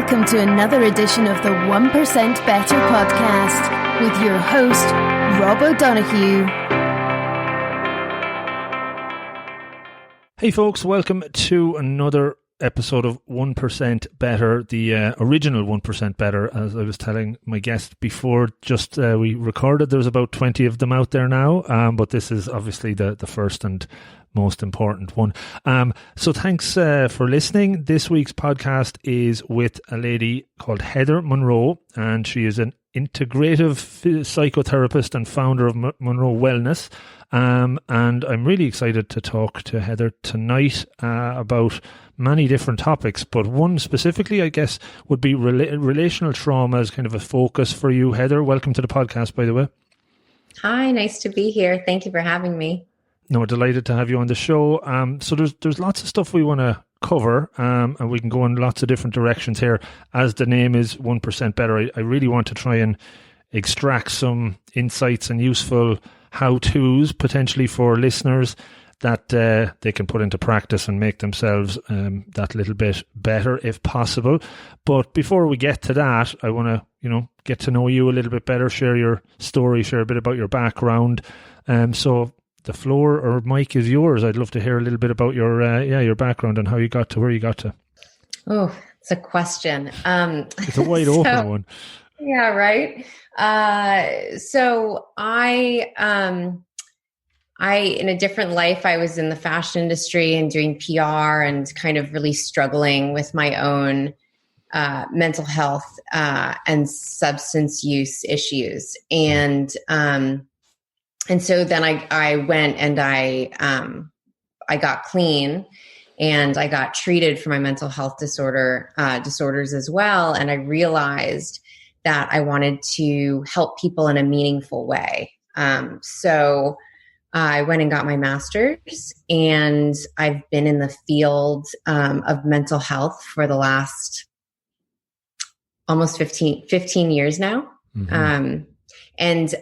Welcome to another edition of the 1% Better podcast with your host, Rob O'Donoghue. Hey folks, welcome to another episode of 1% Better, the original 1% Better. As I was telling my guest before, just we recorded, there's about 20 of them out there now, but this is obviously the first and most important one. So thanks for listening. This week's podcast is with a lady called Heather Monroe, and she is an integrative psychotherapist and founder of Monroe Wellness. And I'm really excited to talk to Heather tonight about many different topics, but one specifically, I guess, would be relational trauma as kind of a focus for you. Heather, welcome to the podcast, by the way. Hi, nice to be here. Thank you for having me. No, delighted to have you on the show. So there's lots of stuff we want to cover, and we can go in lots of different directions here. As the name is 1% Better, I really want to try and extract some insights and useful how-tos potentially for listeners that they can put into practice and make themselves that little bit better if possible. But before we get to that, I want to, get to know you a little bit better, share your story, share a bit about your background. So the floor or mic is yours. I'd love to hear a little bit about your background and how you got to where you got to. Oh, it's a question. It's a wide open one. Yeah, right. So I in a different life, I was in the fashion industry and doing PR and kind of really struggling with my own mental health and substance use issues. And so then I went and I got clean and I got treated for my mental health disorders as well. And I realized that I wanted to help people in a meaningful way. So I went and got my master's, and I've been in the field of mental health for the last almost 15 years now. Mm-hmm. And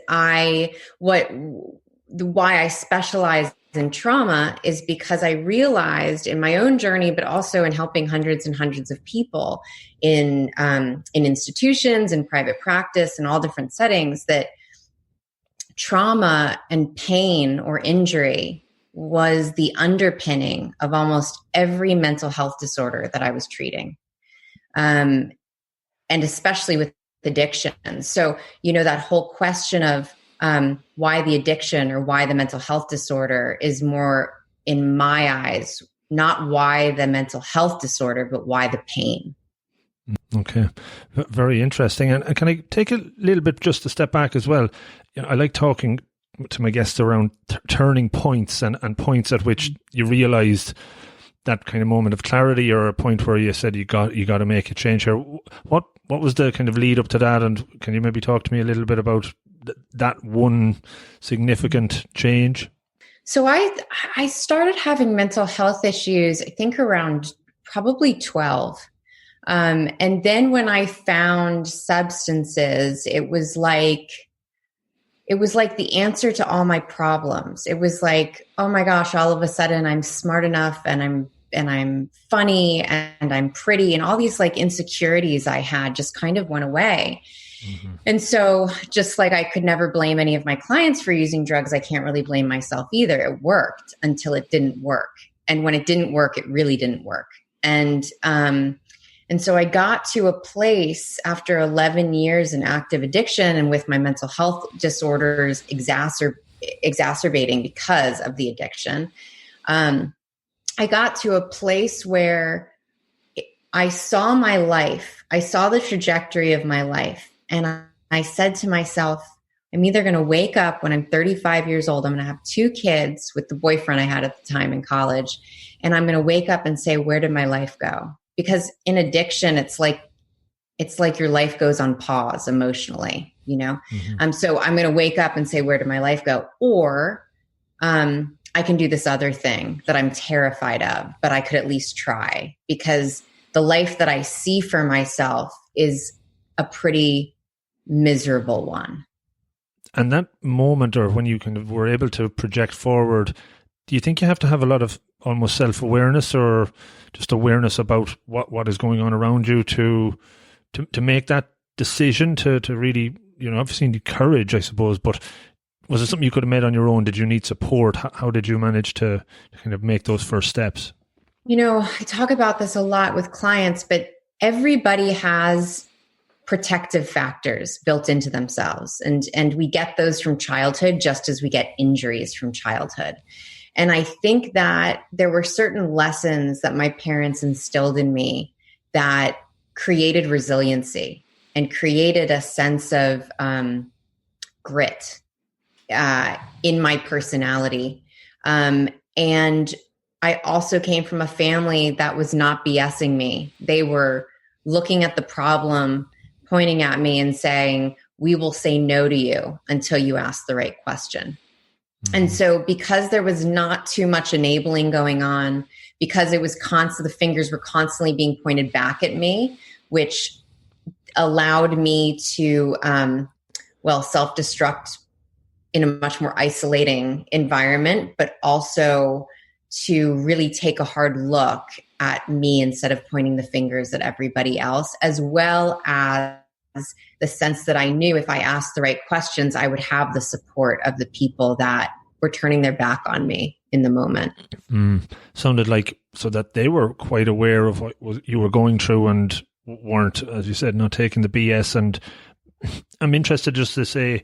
why I specialize in trauma is because I realized in my own journey, but also in helping hundreds and hundreds of people in institutions and private practice and all different settings, that trauma and pain or injury was the underpinning of almost every mental health disorder that I was treating. And especially with addiction. So, that whole question of why the addiction or why the mental health disorder is more, in my eyes, not why the mental health disorder, but why the pain. Okay. Very interesting. And can I take a little bit just a step back as well? I like talking to my guests around turning points and points at which you realized that kind of moment of clarity, or a point where you said you got to make a change here. What was the kind of lead up to that? And can you maybe talk to me a little bit about that one significant change? So I started having mental health issues, I think around probably 12. And then when I found substances, it was like the answer to all my problems. It was like, oh my gosh, all of a sudden I'm smart enough and I'm funny and I'm pretty, and all these like insecurities I had just kind of went away. Mm-hmm. And so just like I could never blame any of my clients for using drugs, I can't really blame myself either. It worked until it didn't work. And when it didn't work, it really didn't work. And so I got to a place after 11 years in active addiction and with my mental health disorders exacerbating because of the addiction. I got to a place where I saw my life. I saw the trajectory of my life. And I said to myself, I'm either going to wake up when I'm 35 years old, I'm going to have 2 kids with the boyfriend I had at the time in college. And I'm going to wake up and say, where did my life go? Because in addiction, it's like your life goes on pause emotionally, Mm-hmm. So I'm going to wake up and say, where did my life go? Or I can do this other thing that I'm terrified of, but I could at least try, because the life that I see for myself is a pretty miserable one. And that moment, or when you kind of were able to project forward, do you think you have to have a lot of almost self-awareness or just awareness about what is going on around you to make that decision to really, obviously you need courage, I suppose, but was it something you could have made on your own? Did you need support? How did you manage to kind of make those first steps? I talk about this a lot with clients, but everybody has protective factors built into themselves. And we get those from childhood, just as we get injuries from childhood. And I think that there were certain lessons that my parents instilled in me that created resiliency and created a sense of grit in my personality. And I also came from a family that was not BSing me. They were looking at the problem, pointing at me and saying, we will say no to you until you ask the right question. Mm-hmm. And so because there was not too much enabling going on, because it was the fingers were constantly being pointed back at me, which allowed me to, self-destruct in a much more isolating environment, but also to really take a hard look at me instead of pointing the fingers at everybody else, as well as the sense that I knew if I asked the right questions, I would have the support of the people that were turning their back on me in the moment. Sounded like so that they were quite aware of what you were going through and weren't, as you said, not taking the BS. And I'm interested just to say,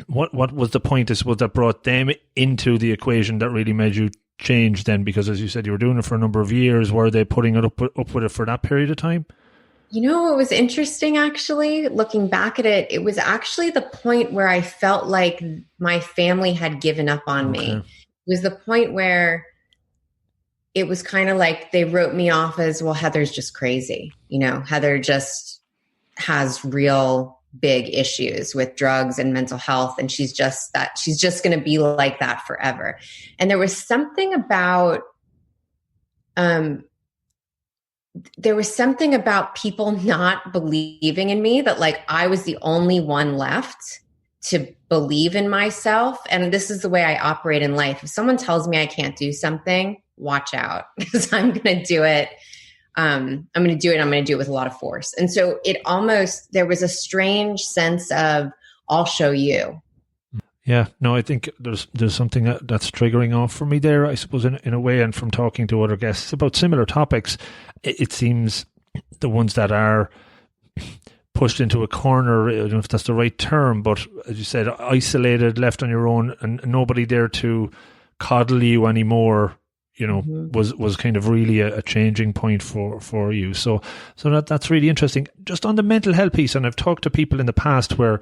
what was the point, I suppose, that brought them into the equation that really made you change then? Because as you said, you were doing it for a number of years. Were they putting it up with it for that period of time? What was interesting, actually, looking back at it, it was actually the point where I felt like my family had given up on me. It was the point where it was kind of like they wrote me off as, well, Heather's just crazy. Heather just has real big issues with drugs and mental health. And she's just going to be like that forever. And there was something about, people not believing in me, that like I was the only one left to believe in myself. And this is the way I operate in life. If someone tells me I can't do something, watch out, because I'm going to do it. I'm going to do it with a lot of force. And so there was a strange sense of, I'll show you. Yeah, no, I think there's something that's triggering off for me there, I suppose, in a way. And from talking to other guests about similar topics, it seems the ones that are pushed into a corner, I don't know if that's the right term, but as you said, isolated, left on your own, and nobody there to coddle you anymore, was kind of really a changing point for you. So that's really interesting. Just on the mental health piece, and I've talked to people in the past where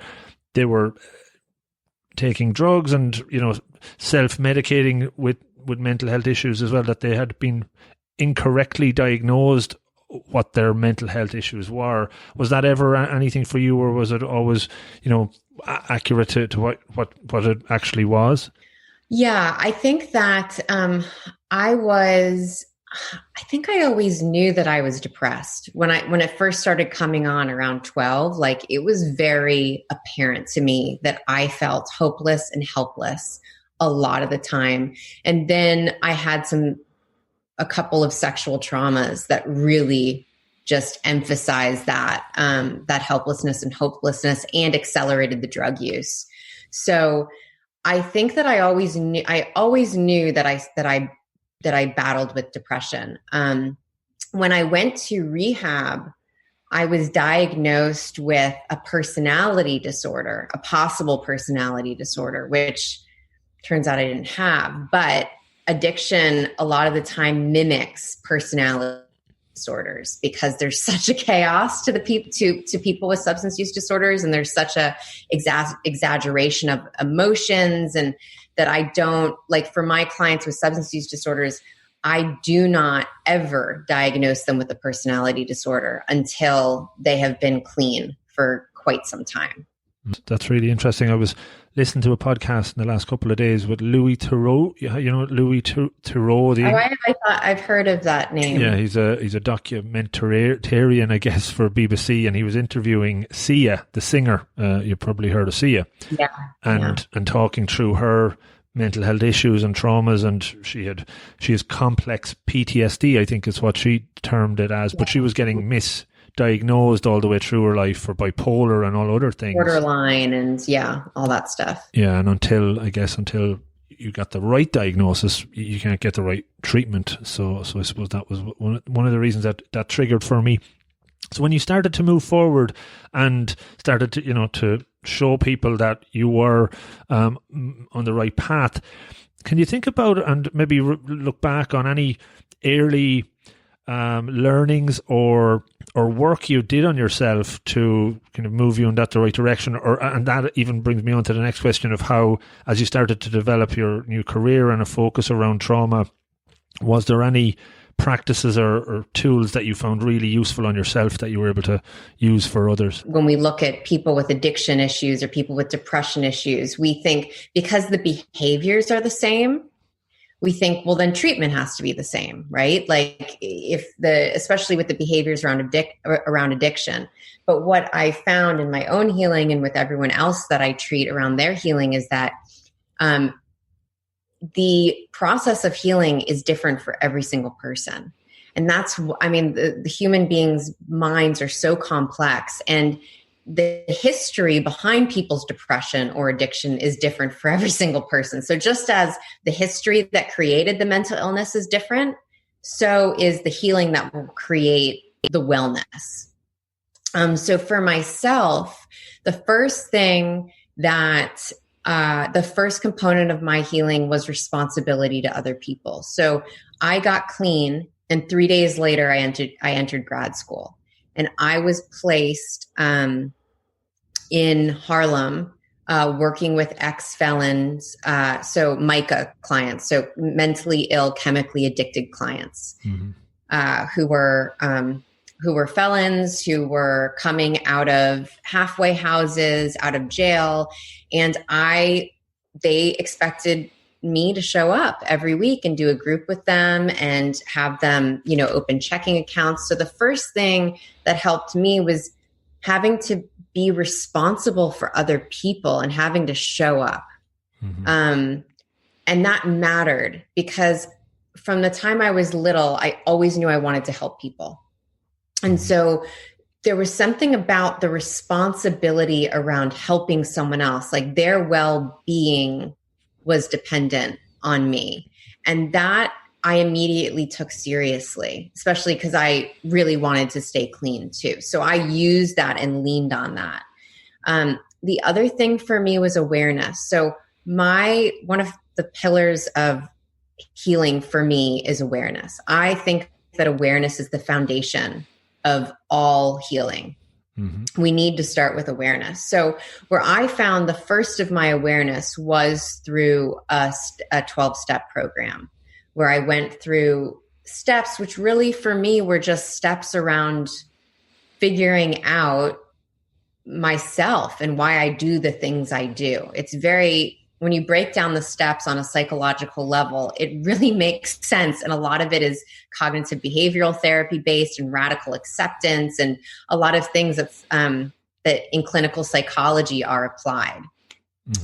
they were taking drugs and, self-medicating with mental health issues as well, that they had been incorrectly diagnosed what their mental health issues were. Was that ever anything for you, or was it always, accurate to what it actually was? Yeah, I think that I always knew that I was depressed when it first started coming on around 12. Like, it was very apparent to me that I felt hopeless and helpless a lot of the time. And then I had a couple of sexual traumas that really just emphasized that helplessness and hopelessness, and accelerated the drug use. So I think that I always knew that I battled with depression. When I went to rehab, I was diagnosed with a personality disorder, a possible personality disorder, which turns out I didn't have. But addiction a lot of the time mimics personality disorders, because there's such a chaos to people with substance use disorders, and there's such a exaggeration of emotions, and that I don't like. For my clients with substance use disorders, I do not ever diagnose them with a personality disorder until they have been clean for quite some time. That's really interesting. I was listening to a podcast in the last couple of days with Louis Theroux. You know Louis Theroux? I've heard of that name. Yeah, he's a documentarian, I guess, for BBC, and he was interviewing Sia, the singer. You've probably heard of Sia. Yeah. And talking through her mental health issues and traumas, and she has complex PTSD, I think is what she termed it as, but she was getting misdiagnosed all the way through her life for bipolar and all other things. Borderline and all that stuff. Yeah, and until you got the right diagnosis, you can't get the right treatment. So I suppose that was one of the reasons that triggered for me. So when you started to move forward and started to, to show people that you were on the right path, can you think about and maybe look back on any early learnings or work you did on yourself to kind of move you in the right direction? And that even brings me on to the next question of how, as you started to develop your new career and a focus around trauma, was there any practices or tools that you found really useful on yourself that you were able to use for others? When we look at people with addiction issues or people with depression issues, we think because the behaviors are the same, we think, well, then treatment has to be the same, right? Like especially with the behaviors around addiction. But what I found in my own healing and with everyone else that I treat around their healing is that the process of healing is different for every single person. And the human beings' minds are so complex, and the history behind people's depression or addiction is different for every single person. So just as the history that created the mental illness is different, so is the healing that will create the wellness. So for myself, the first component of my healing was responsibility to other people. So I got clean, and 3 days later, I entered grad school, and I was placed in Harlem, working with ex-felons, so MICA clients, so mentally ill, chemically addicted clients, who were felons, who were coming out of halfway houses, out of jail. And they expected me to show up every week and do a group with them and have them, open checking accounts. So the first thing that helped me was having to be responsible for other people and having to show up. And that mattered because from the time I was little, I always knew I wanted to help people. And so there was something about the responsibility around helping someone else, like their well-being was dependent on me. And that I immediately took seriously, especially because I really wanted to stay clean too. So I used that and leaned on that. The other thing for me was awareness. So one of the pillars of healing for me is awareness. I think that awareness is the foundation of all healing. We need to start with awareness. So where I found the first of my awareness was through a 12-step program where I went through steps, which really for me were just steps around figuring out myself and why I do the things I do. When you break down the steps on a psychological level, it really makes sense. And a lot of it is cognitive behavioral therapy based and radical acceptance and a lot of things that in clinical psychology are applied.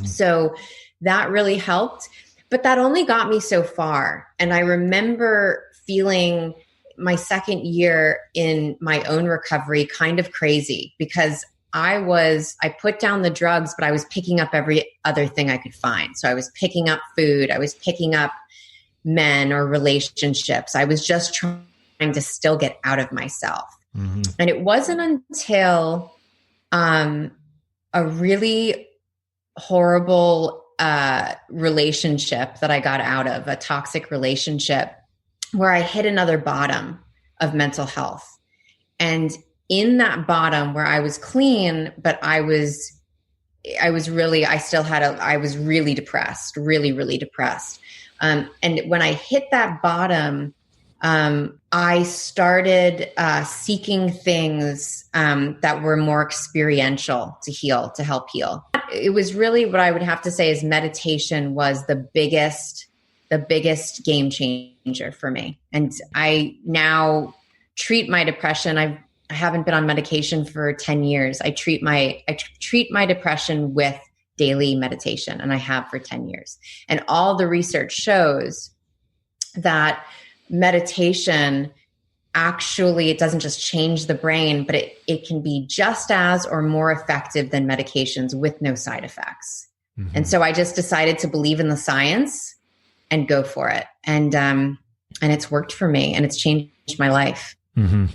So that really helped, but that only got me so far. And I remember feeling my second year in my own recovery kind of crazy because I put down the drugs, but I was picking up every other thing I could find. So I was picking up food. I was picking up men or relationships. I was just trying to still get out of myself. And it wasn't until a really horrible relationship that I got out of, a toxic relationship, where I hit another bottom of mental health. And in that bottom where I was clean, but I was really depressed, really depressed. And when I hit that bottom, I started seeking things that were more experiential to help heal. It was really what I would have to say is meditation was the biggest game changer for me. And I now treat my depression. I haven't been on medication for 10 years. I treat my depression with daily meditation, and I have for 10 years. And all the research shows that meditation actually, it doesn't just change the brain, but it can be just as or more effective than medications with no side effects. Mm-hmm. And so I just decided to believe in the science and go for it. And it's worked for me, and it's changed my life. Mm-hmm.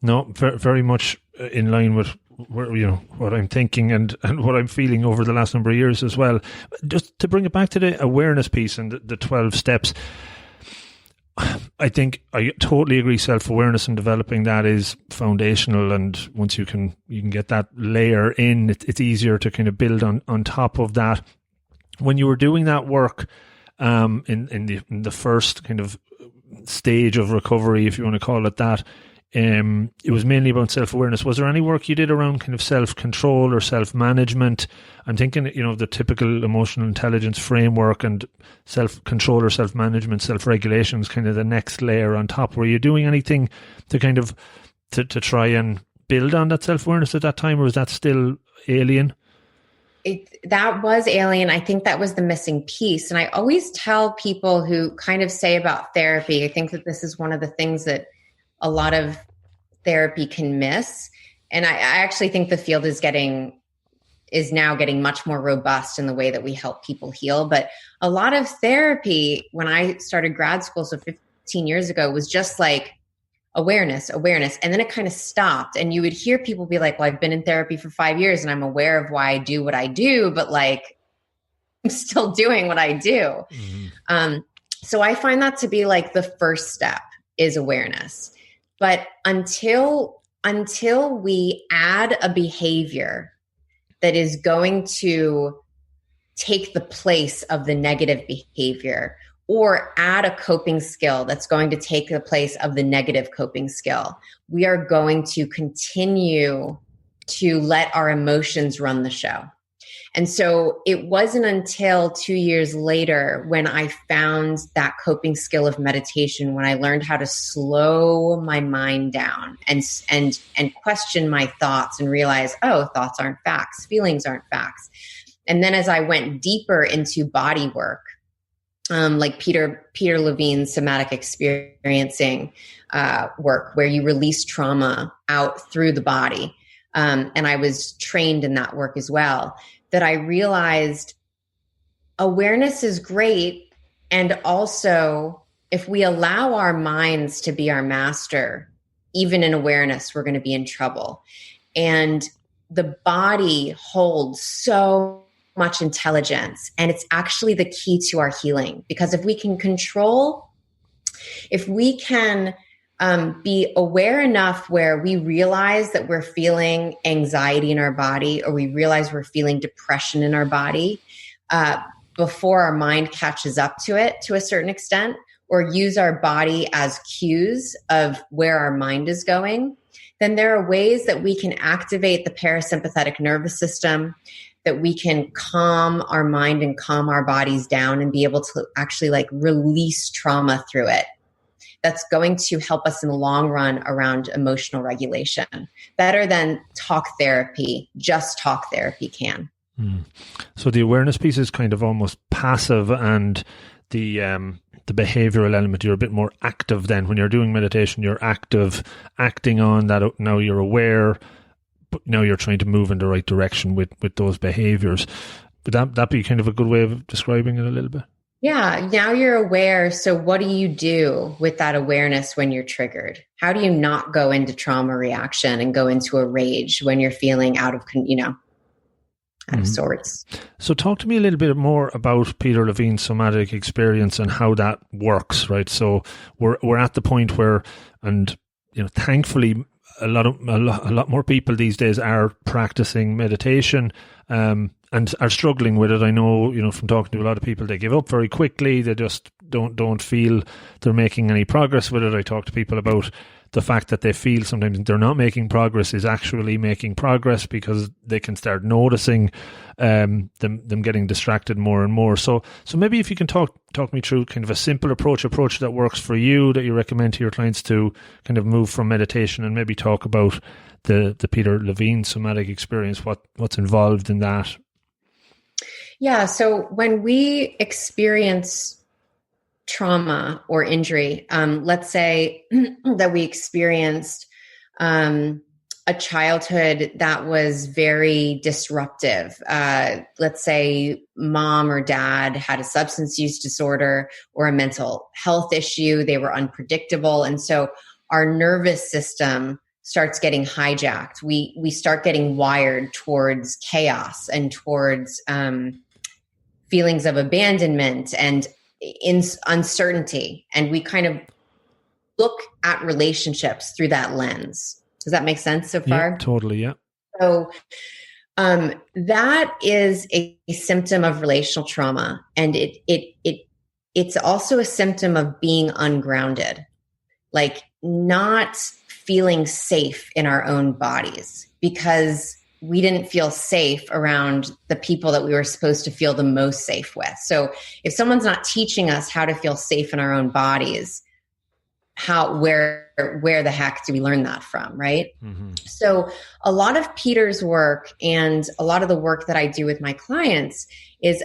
No, very much in line with what I'm thinking and what I'm feeling over the last number of years as well. Just to bring it back to the awareness piece and the 12 steps, I think I totally agree. Self-awareness and developing that is foundational, and once you can get that layer in, it's easier to kind of build on top of that. When you were doing that work in the first kind of stage of recovery, if you want to call it that, it was mainly about self-awareness. Was there any work you did around kind of self-control or self-management? I'm thinking, the typical emotional intelligence framework, and self-control or self-management, self-regulation is kind of the next layer on top. Were you doing anything to kind of to try and build on that self-awareness at that time, or was that still alien? That was alien. I think that was the missing piece. And I always tell people who kind of say about therapy, I think that this is one of the things that a lot of therapy can miss. And I actually think the field is now getting much more robust in the way that we help people heal. But a lot of therapy, when I started grad school, so 15 years ago, was just like awareness. And then it kind of stopped. And you would hear people be like, well, I've been in therapy for 5 years and I'm aware of why I do what I do, but like, I'm still doing what I do. Mm-hmm. So I find that to be like the first step is awareness. But until we add a behavior that is going to take the place of the negative behavior, or add a coping skill that's going to take the place of the negative coping skill, we are going to continue to let our emotions run the show. And so it wasn't until 2 years later when I found that coping skill of meditation, when I learned how to slow my mind down and question my thoughts and realize, oh, thoughts aren't facts, feelings aren't facts. And then as I went deeper into body work, like Peter Levine's somatic experiencing work, where you release trauma out through the body. And I was trained in that work as well, that I realized awareness is great. And also, if we allow our minds to be our master, even in awareness, we're going to be in trouble. And the body holds so much intelligence, and it's actually the key to our healing. Because if we can be aware enough where we realize that we're feeling anxiety in our body, or we realize we're feeling depression in our body, before our mind catches up to it to a certain extent, or use our body as cues of where our mind is going, then there are ways that we can activate the parasympathetic nervous system, that we can calm our mind and calm our bodies down and be able to actually like release trauma through it. That's going to help us in the long run around emotional regulation, better than talk therapy, just talk therapy can. So the awareness piece is kind of almost passive, and the behavioral element, you're a bit more active then. When you're doing meditation, you're active, acting on that. Now you're aware, but now you're trying to move in the right direction with those behaviors. Would that be kind of a good way of describing it a little bit? Yeah. Now you're aware. So what do you do with that awareness when you're triggered? How do you not go into trauma reaction and go into a rage when you're feeling out of sorts? So talk to me a little bit more about Peter Levine's somatic experience and how that works, right? So we're at the point where, and thankfully, a lot more people these days are practicing meditation, and are struggling with it. I know, from talking to a lot of people, they give up very quickly. They just don't feel they're making any progress with it. I talk to people about the fact that they feel sometimes they're not making progress is actually making progress, because they can start noticing them getting distracted more and more. So maybe if you can talk me through kind of a simple approach that works for you, that you recommend to your clients to kind of move from meditation, and maybe talk about the Peter Levine somatic experience, what's involved in that. Yeah. So when we experience trauma or injury, let's say that we experienced a childhood that was very disruptive. Let's say mom or dad had a substance use disorder or a mental health issue. They were unpredictable. And so our nervous system starts getting hijacked. We start getting wired towards chaos and towards feelings of abandonment and in uncertainty. And we kind of look at relationships through that lens. Does that make sense so far? Yeah, totally. Yeah. So that is a symptom of relational trauma. And it's also a symptom of being ungrounded, like not feeling safe in our own bodies because we didn't feel safe around the people that we were supposed to feel the most safe with. So if someone's not teaching us how to feel safe in our own bodies, where the heck do we learn that from, right? Mm-hmm. So a lot of Peter's work and a lot of the work that I do with my clients is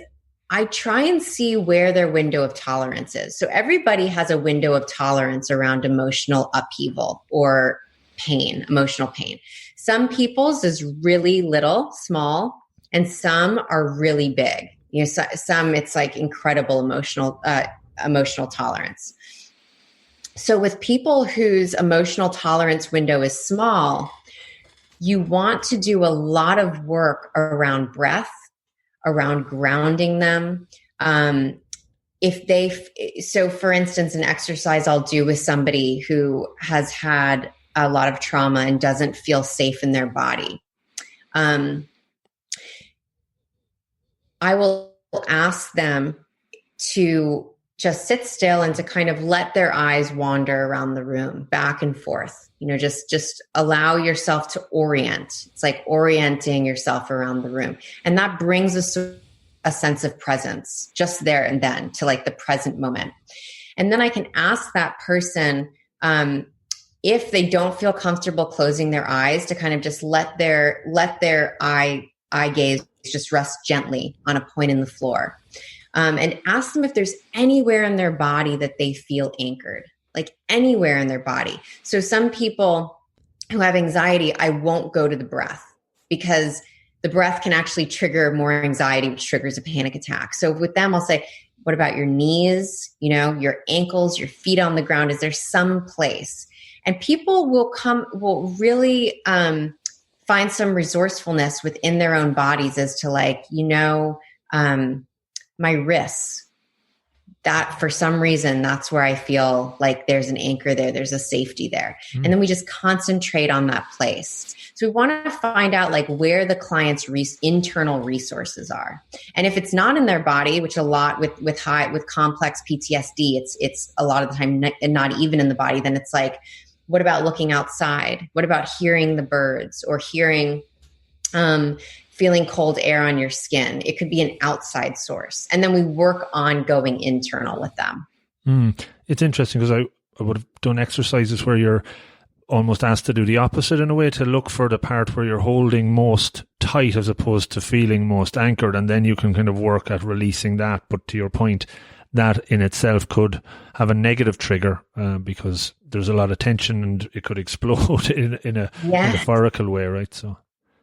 I try and see where their window of tolerance is. So everybody has a window of tolerance around emotional upheaval or pain, emotional pain. Some people's is really little, small, and some are really big. You know, some it's like incredible emotional tolerance. So with people whose emotional tolerance window is small, you want to do a lot of work around breath, around grounding them. So for instance, an exercise I'll do with somebody who has had a lot of trauma and doesn't feel safe in their body. I will ask them to just sit still and to kind of let their eyes wander around the room, back and forth. You know, just allow yourself to orient. It's like orienting yourself around the room. And that brings us a sense of presence just there and then to like the present moment. And then I can ask that person, if they don't feel comfortable closing their eyes, to kind of just let their eye gaze just rest gently on a point in the floor. And ask them if there's anywhere in their body that they feel anchored, like anywhere in their body. So some people who have anxiety, I won't go to the breath because the breath can actually trigger more anxiety, which triggers a panic attack. So with them, I'll say, what about your knees, you know, your ankles, your feet on the ground? Is there some place? And people will really find some resourcefulness within their own bodies as to like, you know, my wrists, that for some reason, that's where I feel like there's an anchor there. There's a safety there. And then we just concentrate on that place. So we want to find out like where the client's internal resources are. And if it's not in their body, which a lot with complex PTSD, it's a lot of the time not even in the body, then it's like, what about looking outside? What about hearing the birds or hearing, feeling cold air on your skin? It could be an outside source. And then we work on going internal with them. It's interesting because I would have done exercises where you're almost asked to do the opposite in a way, to look for the part where you're holding most tight as opposed to feeling most anchored. And then you can kind of work at releasing that. But to your point, that in itself could have a negative trigger because there's a lot of tension and it could explode in a metaphorical way, right? So.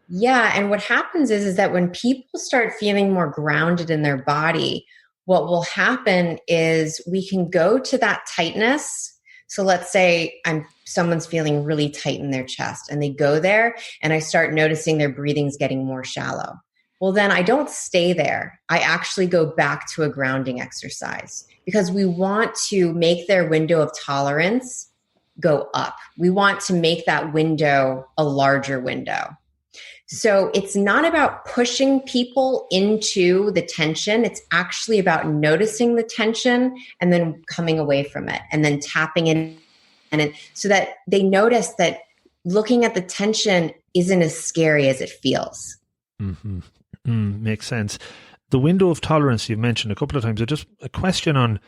Yeah. And what happens is that when people start feeling more grounded in their body, what will happen is we can go to that tightness. So let's say someone's feeling really tight in their chest and they go there and I start noticing their breathing's getting more shallow. Well, then I don't stay there. I actually go back to a grounding exercise because we want to make their window of tolerance go up. We want to make that window a larger window. So it's not about pushing people into the tension. It's actually about noticing the tension and then coming away from it and then tapping in so that they notice that looking at the tension isn't as scary as it feels. Mm-hmm. Makes sense. The window of tolerance you've mentioned a couple of times. Just a question on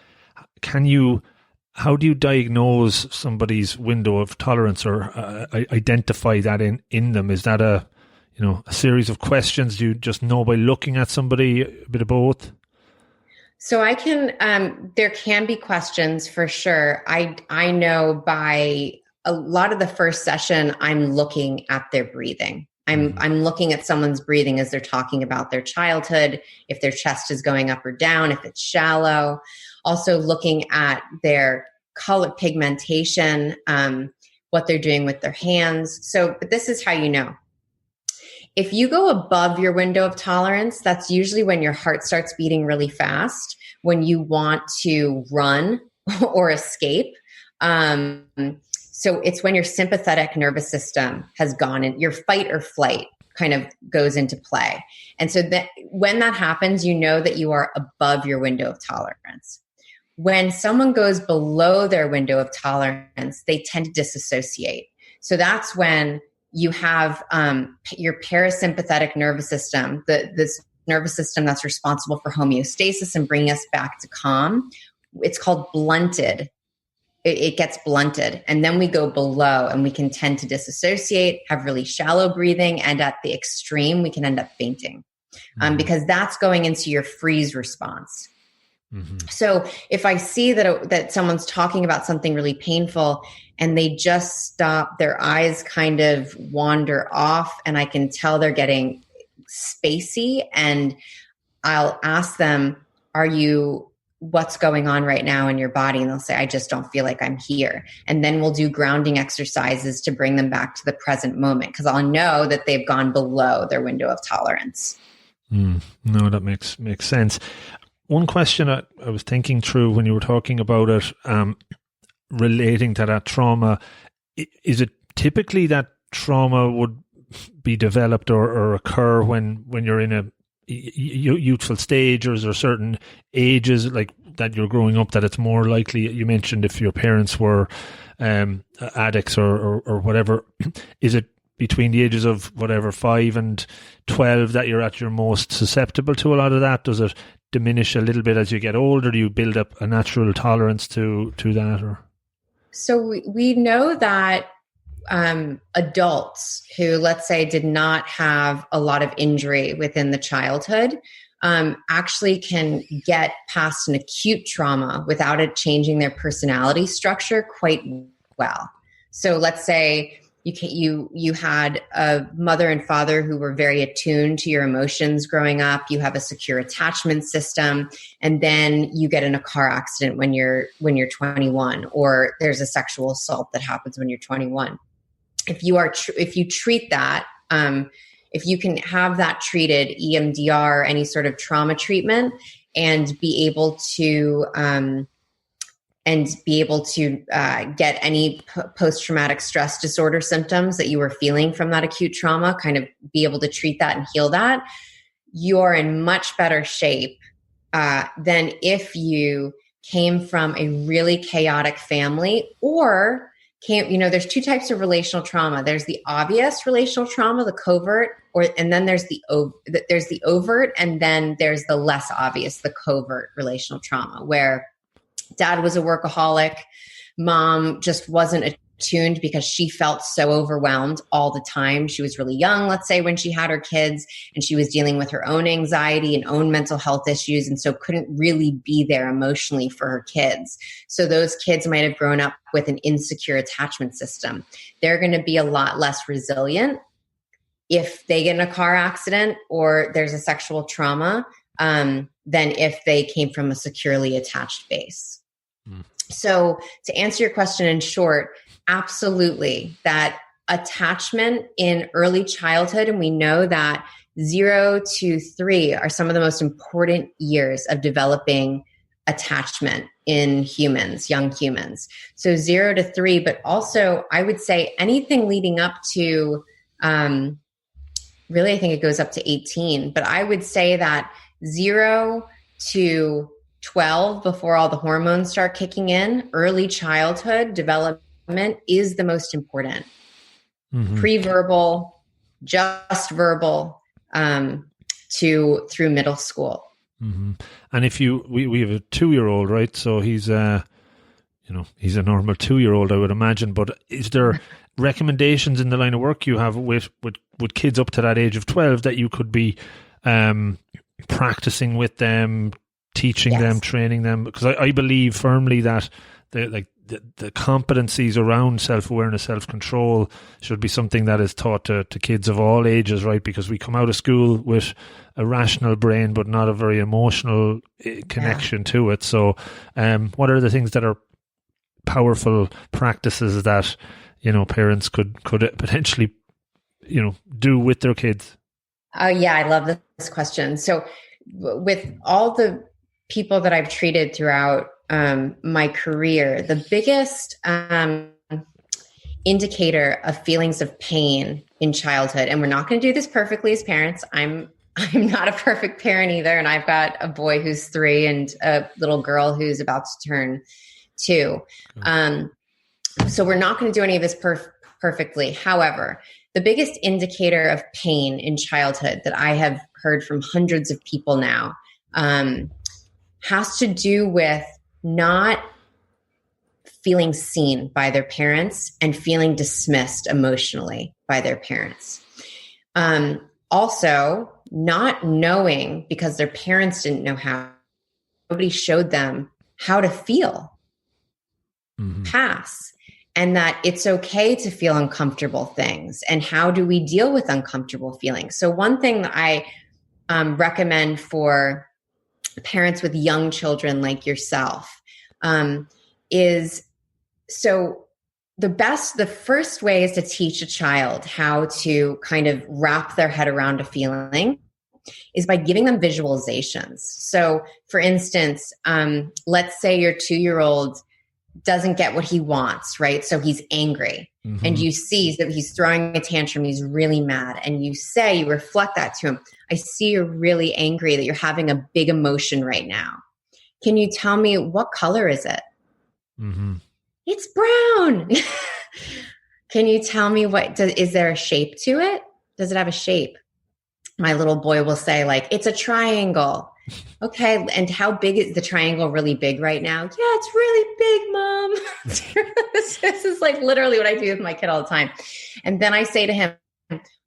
how do you diagnose somebody's window of tolerance or identify that in them? Is that a series of questions? Do you just know by looking at somebody? A bit of both? So I can, there can be questions for sure. I know by a lot of the first session, I'm looking at their breathing. I'm looking at someone's breathing as they're talking about their childhood, if their chest is going up or down, if it's shallow. Also looking at their color pigmentation, what they're doing with their hands. So, but this is how you know. If you go above your window of tolerance, that's usually when your heart starts beating really fast, when you want to run or escape. So it's when your sympathetic nervous system has gone in, your fight or flight kind of goes into play. And so that when that happens, you know that you are above your window of tolerance. When someone goes below their window of tolerance, they tend to disassociate. So that's when you have your parasympathetic nervous system, this nervous system that's responsible for homeostasis and bringing us back to calm. It's called blunted. It gets blunted. And then we go below and we can tend to disassociate, have really shallow breathing, and at the extreme, we can end up fainting because that's going into your freeze response. So if I see that someone's talking about something really painful and they just stop, their eyes kind of wander off, and I can tell they're getting spacey, and I'll ask them, what's going on right now in your body? And they'll say, I just don't feel like I'm here. And then we'll do grounding exercises to bring them back to the present moment, because I'll know that they've gone below their window of tolerance. No, that makes sense. One question I was thinking through when you were talking about it, relating to that trauma, is it typically that trauma would be developed or occur when you're in a youthful stage, or is there certain ages like that you're growing up that it's more likely? You mentioned if your parents were addicts or whatever, is it between the ages of 5 and 12 that you're at your most susceptible to a lot of that? Does it diminish a little bit as you get older? Do you build up a natural tolerance to that? Or so we know that adults who, let's say, did not have a lot of injury within the childhood actually can get past an acute trauma without it changing their personality structure quite well. So let's say you had a mother and father who were very attuned to your emotions growing up. You have a secure attachment system, and then you get in a car accident when you're 21, or there's a sexual assault that happens when you're 21. If you treat that, if you can have that treated, EMDR, any sort of trauma treatment, and be able to get any post-traumatic stress disorder symptoms that you were feeling from that acute trauma, kind of be able to treat that and heal that, you're in much better shape than if you came from a really chaotic family, or there's two types of relational trauma. There's the obvious relational trauma, the covert, and then there's the overt, and then there's the less obvious, the covert relational trauma, where dad was a workaholic, mom just wasn't attuned because she felt so overwhelmed all the time. She was really young, let's say, when she had her kids, and she was dealing with her own anxiety and own mental health issues, and so couldn't really be there emotionally for her kids. So those kids might have grown up with an insecure attachment system. They're going to be a lot less resilient if they get in a car accident or there's a sexual trauma than if they came from a securely attached base. So to answer your question in short, absolutely, that attachment in early childhood, and we know that 0 to 3 are some of the most important years of developing attachment in humans, young humans. So 0 to 3, but also I would say anything leading up to, really, I think it goes up to 18, but I would say that 0 to 12, before all the hormones start kicking in, early childhood development is the most important. Pre-verbal, just verbal, through middle school. And if we have a 2-year-old, right? So he's a normal 2-year-old, I would imagine. But is there recommendations in the line of work you have with kids up to that age of 12 that you could be practicing with them, teaching them, training them? Because I believe firmly that the competencies around self-awareness, self-control should be something that is taught to kids of all ages, right? Because we come out of school with a rational brain, but not a very emotional connection to it. So what are the things that are powerful practices that, parents could potentially, do with their kids? Oh, yeah, I love this question. So with all the people that I've treated throughout my career, the biggest indicator of feelings of pain in childhood, and we're not going to do this perfectly as parents. I'm not a perfect parent either, and I've got a boy who's 3 and a little girl who's about to turn 2. So we're not going to do any of this perfectly. However, the biggest indicator of pain in childhood that I have heard from hundreds of people now has to do with not feeling seen by their parents and feeling dismissed emotionally by their parents. Also, not knowing, because their parents didn't know how, nobody showed them how to feel, pass, and that it's okay to feel uncomfortable things. And how do we deal with uncomfortable feelings? So one thing that I recommend for parents with young children like yourself is, so the first way is to teach a child how to kind of wrap their head around a feeling is by giving them visualizations. So for instance, let's say your 2-year-old doesn't get what he wants, right? So he's angry and you see that he's throwing a tantrum. He's really mad. And you reflect that to him. I see you're really angry, that you're having a big emotion right now. Can you tell me, what color is it? It's brown. Can you tell me is there a shape to it? Does it have a shape? My little boy will say, like, it's a triangle. Okay. And how big is the triangle? Really big right now? Yeah, it's really big, Mom. This is like literally what I do with my kid all the time. And then I say to him,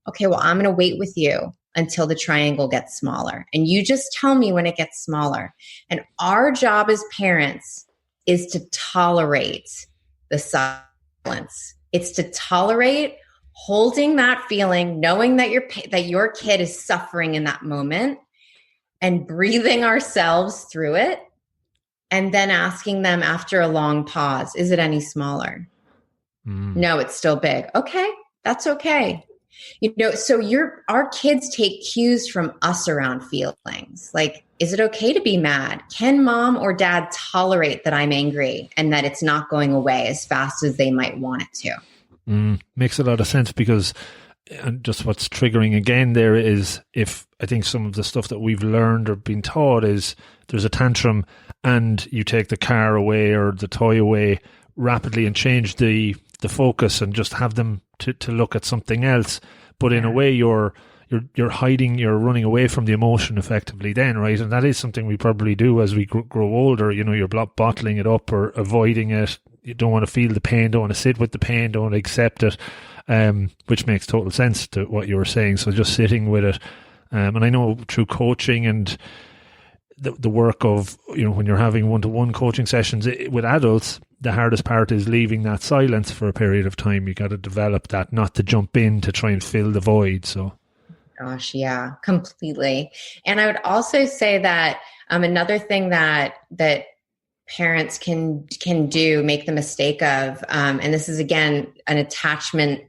okay, well, I'm going to wait with you until the triangle gets smaller. And you just tell me when it gets smaller. And our job as parents is to tolerate the silence. It's to tolerate holding that feeling, knowing that your kid is suffering in that moment, and breathing ourselves through it, and then asking them after a long pause, is it any smaller? No, it's still big. Okay, that's okay. So our kids take cues from us around feelings. Like, is it okay to be mad? Can mom or dad tolerate that I'm angry and that it's not going away as fast as they might want it to? Makes a lot of sense, because and just what's triggering again there is, if I think some of the stuff that we've learned or been taught is there's a tantrum and you take the car away or the toy away rapidly and change the focus and just have them to look at something else. But in a way you're hiding, you're running away from the emotion effectively then, right? And that is something we probably do as we grow older. You're bottling it up or avoiding it. You don't want to feel the pain, don't want to sit with the pain, don't want to accept it. Which makes total sense to what you were saying. So just sitting with it. And I know through coaching and the work of, when you're having one-to-one coaching sessions with adults, the hardest part is leaving that silence for a period of time. You got to develop that, not to jump in to try and fill the void. So, gosh, yeah, completely. And I would also say that another thing that parents can do, make the mistake of, and this is again an attachment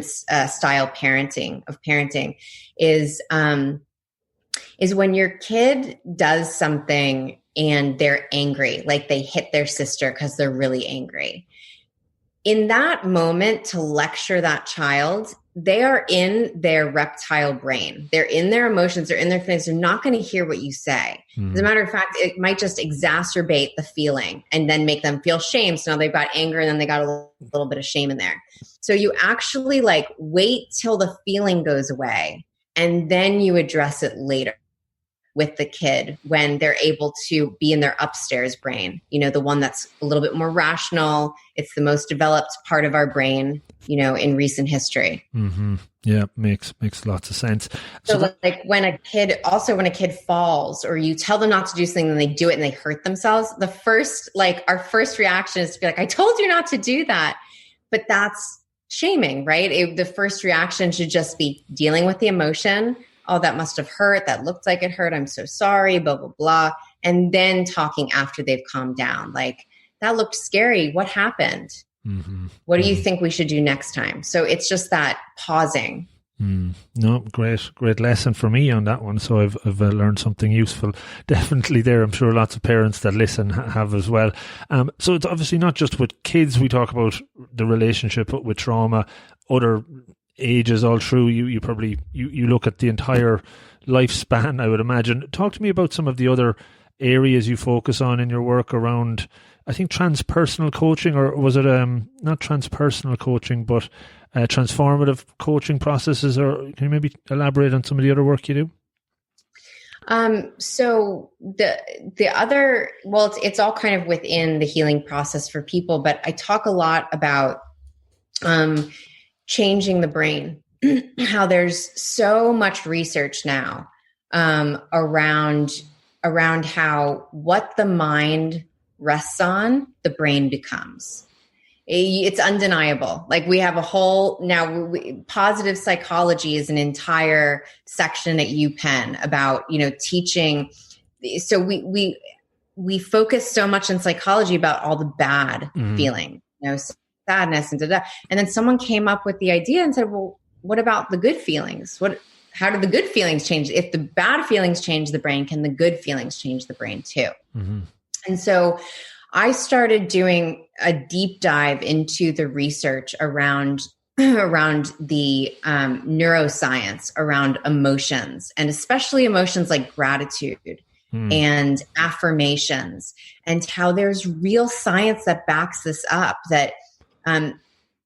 style parenting is when your kid does something and they're angry, like they hit their sister because they're really angry. In that moment, to lecture that child, they are in their reptile brain. They're in their emotions. They're in their feelings. They're not going to hear what you say. As a matter of fact, it might just exacerbate the feeling and then make them feel shame. So now they've got anger and then they got a little bit of shame in there. So you actually wait till the feeling goes away and then you address it later. with the kid when they're able to be in their upstairs brain, the one that's a little bit more rational. It's the most developed part of our brain, in recent history. Mm-hmm. Yeah, makes lots of sense. So like when a kid falls, or you tell them not to do something and they do it and they hurt themselves, our first reaction is to be like, I told you not to do that. But that's shaming, right? The first reaction should just be dealing with the emotion. Oh, that must have hurt. That looked like it hurt. I'm so sorry, blah, blah, blah. And then talking after they've calmed down. Like, that looked scary. What happened? Mm-hmm. What do you think we should do next time? So it's just that pausing. No, great lesson for me on that one. So I've learned something useful. Definitely there. I'm sure lots of parents that listen have as well. So it's obviously not just with kids. We talk about the relationship with trauma, other ages all through. You probably look at the entire lifespan, I would imagine. Talk to me about some of the other areas you focus on in your work around, I think, transpersonal coaching, or was it not transpersonal coaching, but transformative coaching processes? Or can you maybe elaborate on some of the other work you do? So the other, well, it's all kind of within the healing process for people, but I talk a lot about changing the brain, how there's so much research now around how what the mind rests on, the brain becomes. It's undeniable. Like, we have a whole positive psychology is an entire section at UPenn about, teaching. So we focus so much in psychology about all the bad feeling, sadness and da-da. And then someone came up with the idea and said, well, what about the good feelings? How do the good feelings change? If the bad feelings change the brain, can the good feelings change the brain too? Mm-hmm. And so I started doing a deep dive into the research around the neuroscience around emotions, and especially emotions like gratitude and affirmations, and how there's real science that backs this up, that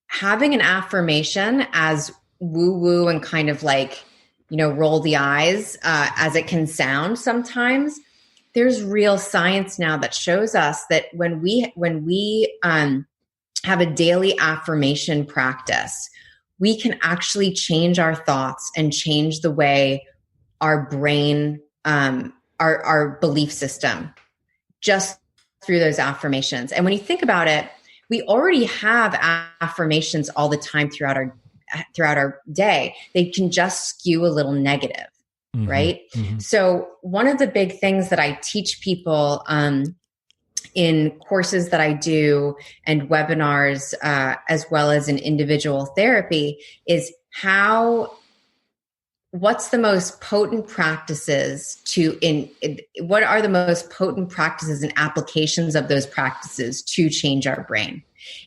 having an affirmation, as woo-woo and kind of like, roll the eyes as it can sound sometimes, there's real science now that shows us that when we have a daily affirmation practice, we can actually change our thoughts and change the way our brain, our belief system, just through those affirmations. And when you think about it, we already have affirmations all the time throughout our day. They can just skew a little negative. Mm-hmm, right? Mm-hmm. So one of the big things that I teach people in courses that I do and webinars, as well as in individual therapy, is what's the most potent practices what are the most potent practices and applications of those practices to change our brain,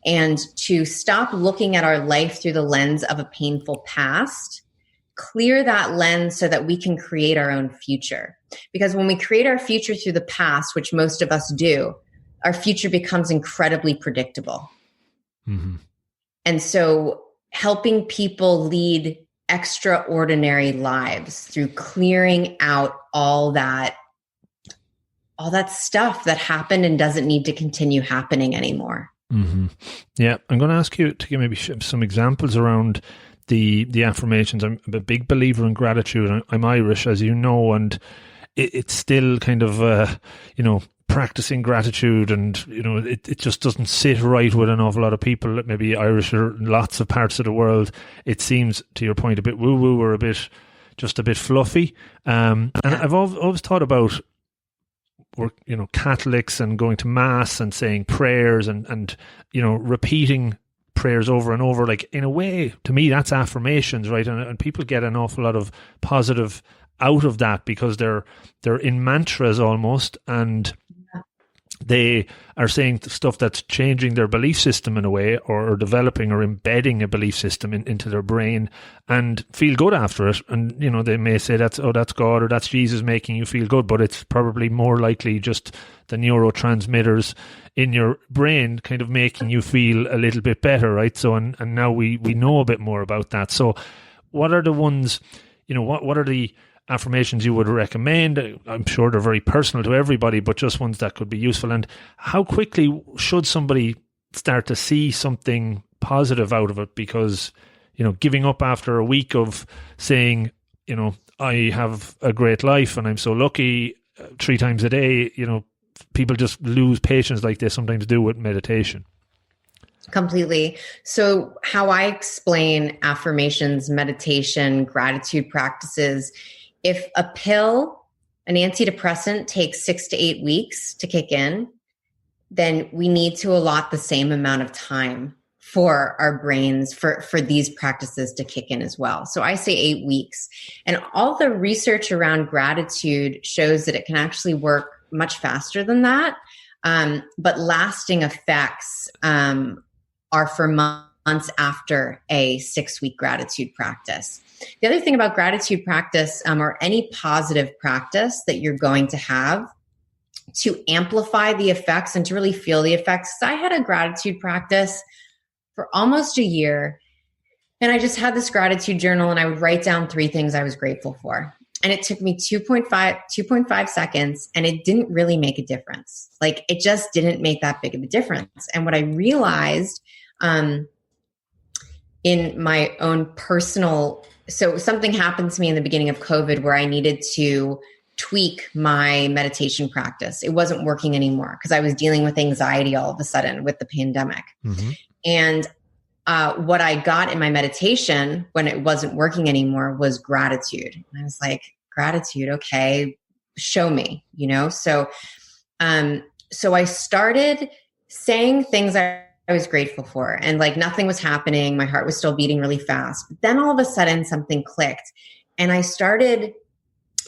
and to stop looking at our life through the lens of a painful past. Clear that lens so that we can create our own future. Because when we create our future through the past, which most of us do, our future becomes incredibly predictable. Mm-hmm. And so helping people lead extraordinary lives through clearing out all that stuff that happened and doesn't need to continue happening anymore. Mm-hmm. Yeah, I'm going to ask you to give maybe some examples around the affirmations. I'm a big believer in gratitude. I'm Irish, as you know, and it's still kind of, practicing gratitude, and, it just doesn't sit right with an awful lot of people, maybe Irish or lots of parts of the world. It seems, to your point, a bit woo-woo or a bit fluffy. And I've always thought about, Catholics and going to mass and saying prayers and repeating prayers over and over. Like, in a way, to me, that's affirmations, right? And people get an awful lot of positive out of that because they're in mantras almost, and they are saying stuff that's changing their belief system in a way, or developing or embedding a belief system into their brain, and feel good after it. And, they may say that's God or that's Jesus making you feel good, but it's probably more likely just the neurotransmitters in your brain kind of making you feel a little bit better, right? So, and now we know a bit more about that. So what are the ones, what are the affirmations you would recommend? I'm sure they're very personal to everybody, but just ones that could be useful. And how quickly should somebody start to see something positive out of it? Because, giving up after a week of saying, I have a great life and I'm so lucky 3 times a day, people just lose patience like they sometimes do with meditation. Completely. So how I explain affirmations, meditation, gratitude practices, if a pill, an antidepressant, takes 6 to 8 weeks to kick in, then we need to allot the same amount of time for our brains for these practices to kick in as well. So I say 8 weeks. And all the research around gratitude shows that it can actually work much faster than that. But lasting effects are for months after a 6-week gratitude practice. The other thing about gratitude practice, or any positive practice that you're going to have, to amplify the effects and to really feel the effects. I had a gratitude practice for almost a year, and I just had this gratitude journal, and I would write down 3 things I was grateful for. And it took me 2.5 seconds, and it didn't really make a difference. Like, it just didn't make that big of a difference. And what I realized in my own personal, so something happened to me in the beginning of COVID where I needed to tweak my meditation practice. It wasn't working anymore because I was dealing with anxiety all of a sudden with the pandemic. Mm-hmm. And what I got in my meditation when it wasn't working anymore was gratitude. And I was like, gratitude, okay, show me, So I started saying things I was grateful for, and like nothing was happening. My heart was still beating really fast. But then all of a sudden something clicked, and I started,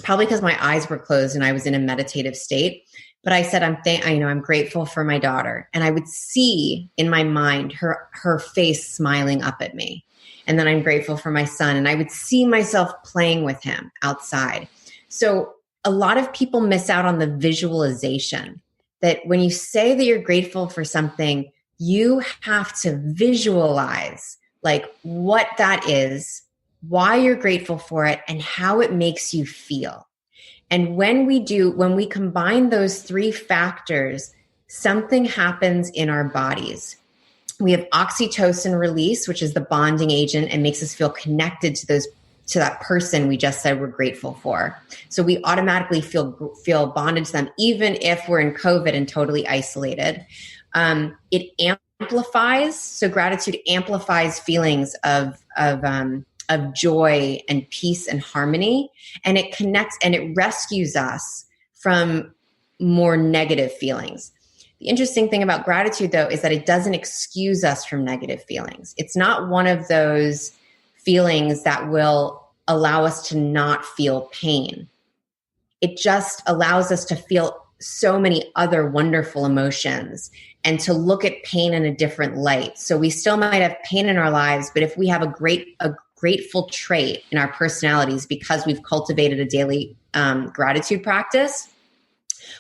probably because my eyes were closed and I was in a meditative state, but I said, I'm grateful for my daughter. And I would see in my mind her face smiling up at me. And then I'm grateful for my son. And I would see myself playing with him outside. So a lot of people miss out on the visualization, that when you say that you're grateful for something, you have to visualize like what that is, why you're grateful for it, and how it makes you feel. And when we combine those 3 factors, something happens in our bodies. We have oxytocin release, which is the bonding agent and makes us feel connected to that person we just said we're grateful for. So we automatically feel bonded to them, even if we're in COVID and totally isolated. It amplifies. So gratitude amplifies feelings of joy and peace and harmony, and it connects and it rescues us from more negative feelings. The interesting thing about gratitude, though, is that it doesn't excuse us from negative feelings. It's not one of those feelings that will allow us to not feel pain. It just allows us to feel so many other wonderful emotions and to look at pain in a different light. So we still might have pain in our lives, but if we have a grateful trait in our personalities because we've cultivated a daily gratitude practice,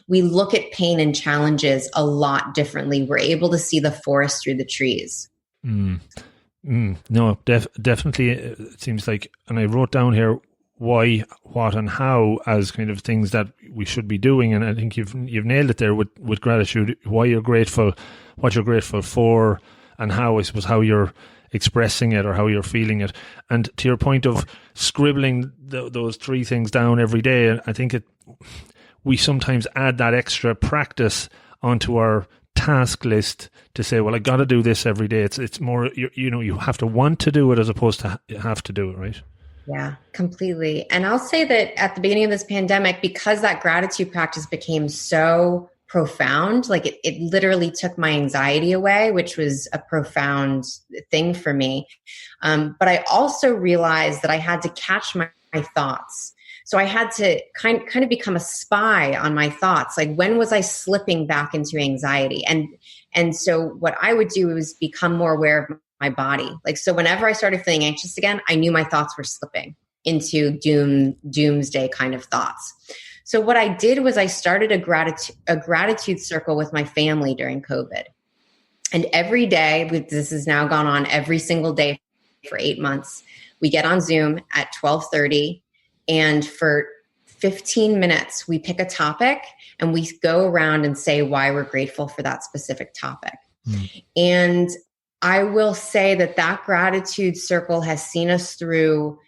we look at pain and challenges a lot differently. We're able to see the forest through the trees. No, definitely. It seems like, and I wrote down here why, what, and how as kind of things that we should be doing. And I think you've nailed it there with gratitude. Why you're grateful, what you're grateful for, and how, I suppose, how you're expressing it or how you're feeling it. And to your point of scribbling those 3 things down every day, I think we sometimes add that extra practice onto our task list to say, well, I got to do this every day. It's more, you have to want to do it as opposed to have to do it, right? Yeah, completely. And I'll say that at the beginning of this pandemic, because that gratitude practice became so profound, like it literally took my anxiety away, which was a profound thing for me. But I also realized that I had to catch my thoughts. So I had to kind of become a spy on my thoughts. Like, when was I slipping back into anxiety? And so what I would do was become more aware of my body. Like, so whenever I started feeling anxious again, I knew my thoughts were slipping into doomsday kind of thoughts. So what I did was I started a gratitude circle with my family during COVID. And every day, this has now gone on every single day for 8 months, we get on Zoom at 12:30. And for 15 minutes, we pick a topic and we go around and say why we're grateful for that specific topic. And I will say that gratitude circle has seen us through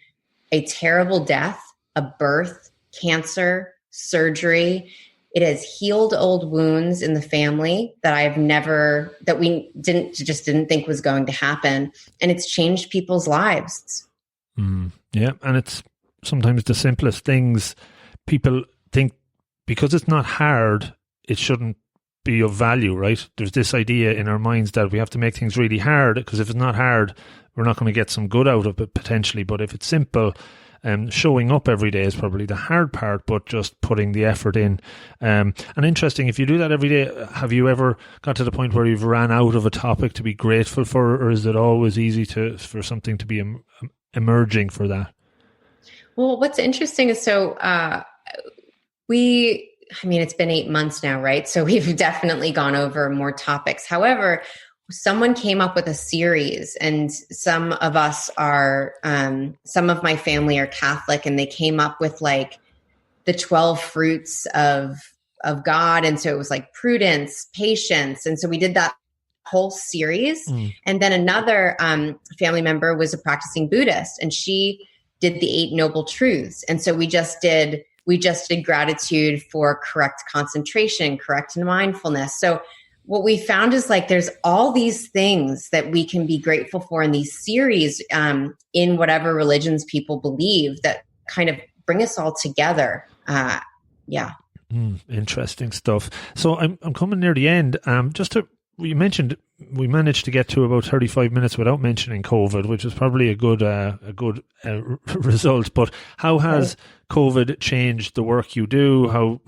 a terrible death, a birth, cancer, surgery. It has healed old wounds in the family that we didn't think was going to happen. And it's changed people's lives. Yeah. And it's sometimes the simplest things. People think because it's not hard, it shouldn't be of value, right? There's this idea in our minds that we have to make things really hard, because if it's not hard, we're not going to get some good out of it potentially. But if it's simple, showing up every day is probably the hard part, but just putting the effort in. And interesting, if you do that every day, have you ever got to the point where you've ran out of a topic to be grateful for, or is it always easy for something to be emerging for that? Well, what's interesting is it's been 8 months now, right? So we've definitely gone over more topics. However, someone came up with a series, and some of my family are Catholic, and they came up with like the 12 fruits of God. And so it was like prudence, patience. And so we did that whole series. And then another family member was a practicing Buddhist, and she did the 8 noble truths. And so we just did gratitude for correct concentration, correct mindfulness. So what we found is like there's all these things that we can be grateful for in these series in whatever religions people believe that kind of bring us all together. Interesting stuff. So I'm coming near the end. You mentioned we managed to get to about 35 minutes without mentioning COVID, which was probably a good result. But how has COVID changed the work you do? How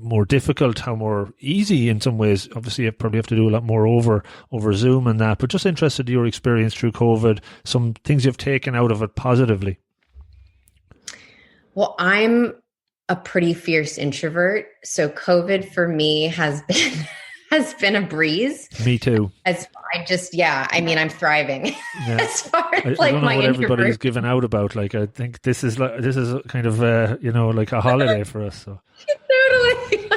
more difficult? How more easy in some ways? Obviously, you probably have to do a lot more over Zoom and that. But just interested in your experience through COVID. Some things you've taken out of it positively. Well, I'm a pretty fierce introvert, so COVID for me has been a breeze. Me too. I'm thriving. Yeah. As far as I don't know what everybody's given out about. Like, I think this is kind of like a holiday for us. So totally,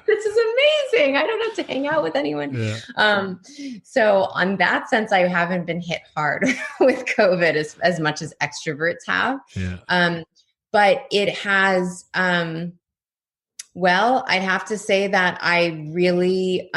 this is amazing. I don't have to hang out with anyone. Yeah. So on that sense, I haven't been hit hard with COVID as much as extroverts have. Yeah. But it has. Well, I'd have to say that I really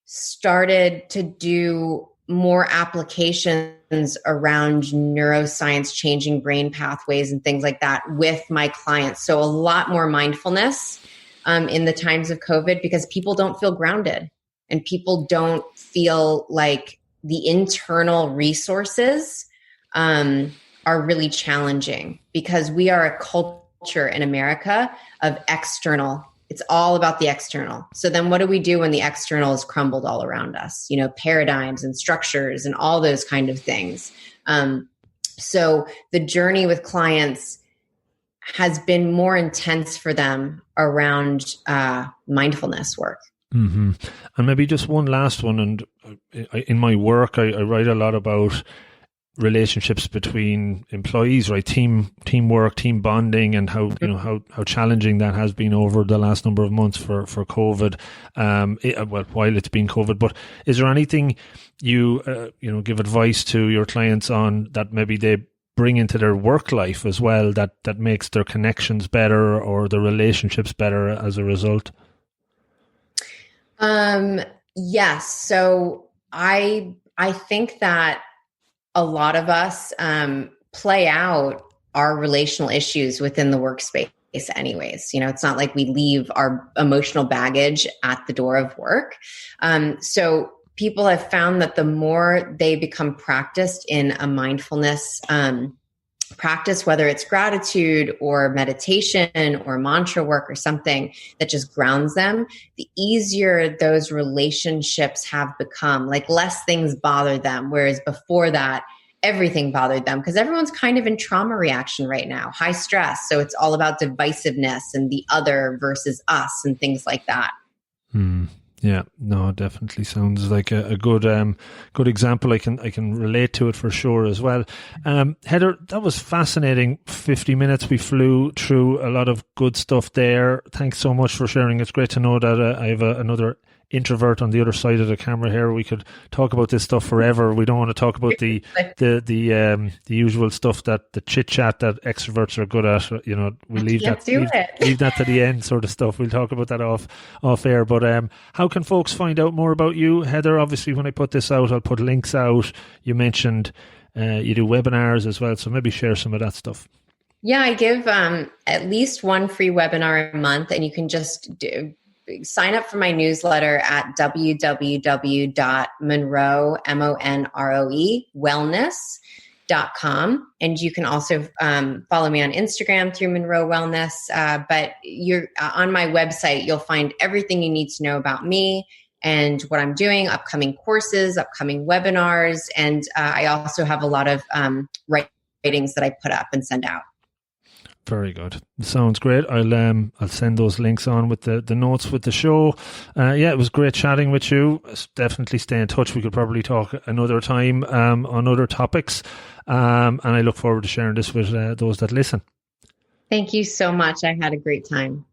started to do more applications around neuroscience, changing brain pathways and things like that with my clients. So a lot more mindfulness in the times of COVID, because people don't feel grounded and people don't feel like the internal resources are really challenging, because we are a culture in America of external. It's all about the external. So then what do we do when the external is crumbled all around us? Paradigms and structures and all those kind of things. So the journey with clients has been more intense for them around mindfulness work. Mm-hmm. And maybe just one last one. And in my work, I write a lot about relationships between employees, right? Teamwork, team bonding, and how challenging that has been over the last number of months for COVID. While it's been COVID, but is there anything you give advice to your clients on that maybe they bring into their work life as well, that makes their connections better or their relationships better as a result? Yes. So I think that a lot of us play out our relational issues within the workspace anyways. It's not like we leave our emotional baggage at the door of work. So people have found that the more they become practiced in a mindfulness practice, whether it's gratitude or meditation or mantra work or something that just grounds them, the easier those relationships have become. Like less things bother them. Whereas before that, everything bothered them, because everyone's kind of in trauma reaction right now, high stress. So it's all about divisiveness and the other versus us and things like that. Yeah, no, definitely sounds like a good good example. I can relate to it for sure as well. Heather, that was fascinating. 50 minutes. We flew through a lot of good stuff there. Thanks so much for sharing. It's great to know that I have another introvert on the other side of the camera here. We could talk about this stuff forever. We don't want to talk about the usual stuff, that the chit chat that extroverts are good at. You know, we leave that to the end sort of stuff. We'll talk about that off air. But how can folks find out more about you, Heather? Obviously, when I put this out, I'll put links out. You mentioned you do webinars as well, so maybe share some of that stuff. Yeah, I give at least one free webinar a month, and you can just sign up for my newsletter at www.monroe, MONROE, wellness.com. And you can also follow me on Instagram through Monroe Wellness. But you're on my website, you'll find everything you need to know about me and what I'm doing, upcoming courses, upcoming webinars. And I also have a lot of writings that I put up and send out. Very good. Sounds great. I'll send those links on with the notes with the show. It was great chatting with you. Definitely stay in touch. We could probably talk another time on other topics. And I look forward to sharing this with those that listen. Thank you so much. I had a great time.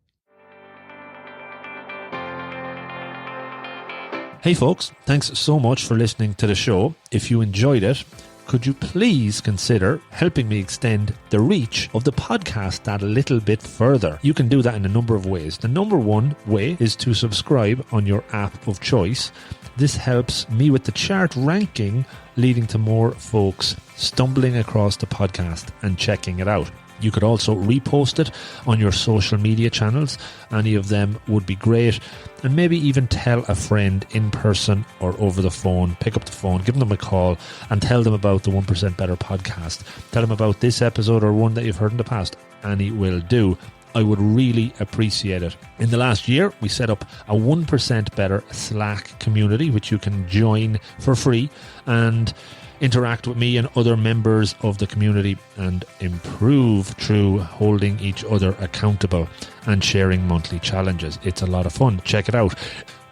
Hey folks, thanks so much for listening to the show. If you enjoyed it, could you please consider helping me extend the reach of the podcast that a little bit further? You can do that in a number of ways. The number one way is to subscribe on your app of choice. This helps me with the chart ranking, leading to more folks stumbling across the podcast and checking it out. You could also repost it on your social media channels. Any of them would be great. And maybe even tell a friend in person or over the phone. Pick up the phone, give them a call and tell them about the 1% Better podcast. Tell them about this episode or one that you've heard in the past. Any will do. I would really appreciate it. In the last year, we set up a 1% Better Slack community, which you can join for free and interact with me and other members of the community and improve through holding each other accountable and sharing monthly challenges. It's a lot of fun. Check it out.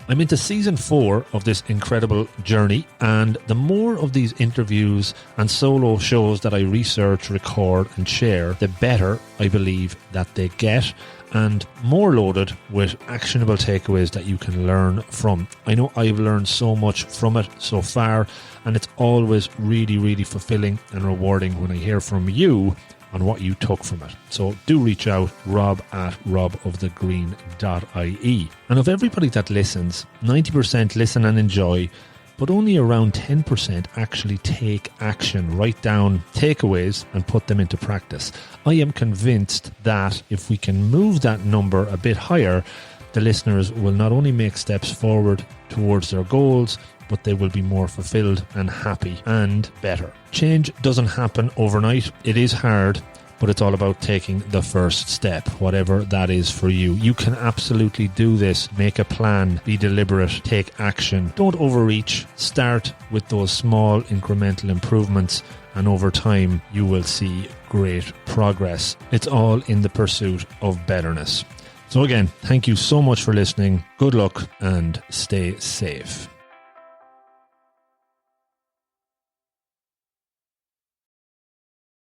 I'm into season 4 of this incredible journey, and the more of these interviews and solo shows that I research, record and share, the better I believe that they get, and more loaded with actionable takeaways that you can learn from. I know I've learned so much from it so far, and it's always really, really fulfilling and rewarding when I hear from you on what you took from it. So do reach out, rob@robofthegreen.ie. And of everybody that listens, 90% listen and enjoy, but only around 10% actually take action, write down takeaways and put them into practice. I am convinced that if we can move that number a bit higher, the listeners will not only make steps forward towards their goals, but they will be more fulfilled and happy and better. Change doesn't happen overnight. It is hard, but it's all about taking the first step, whatever that is for you. You can absolutely do this. Make a plan, be deliberate, take action. Don't overreach. Start with those small incremental improvements, and over time you will see great progress. It's all in the pursuit of betterness. So again, thank you so much for listening. Good luck and stay safe.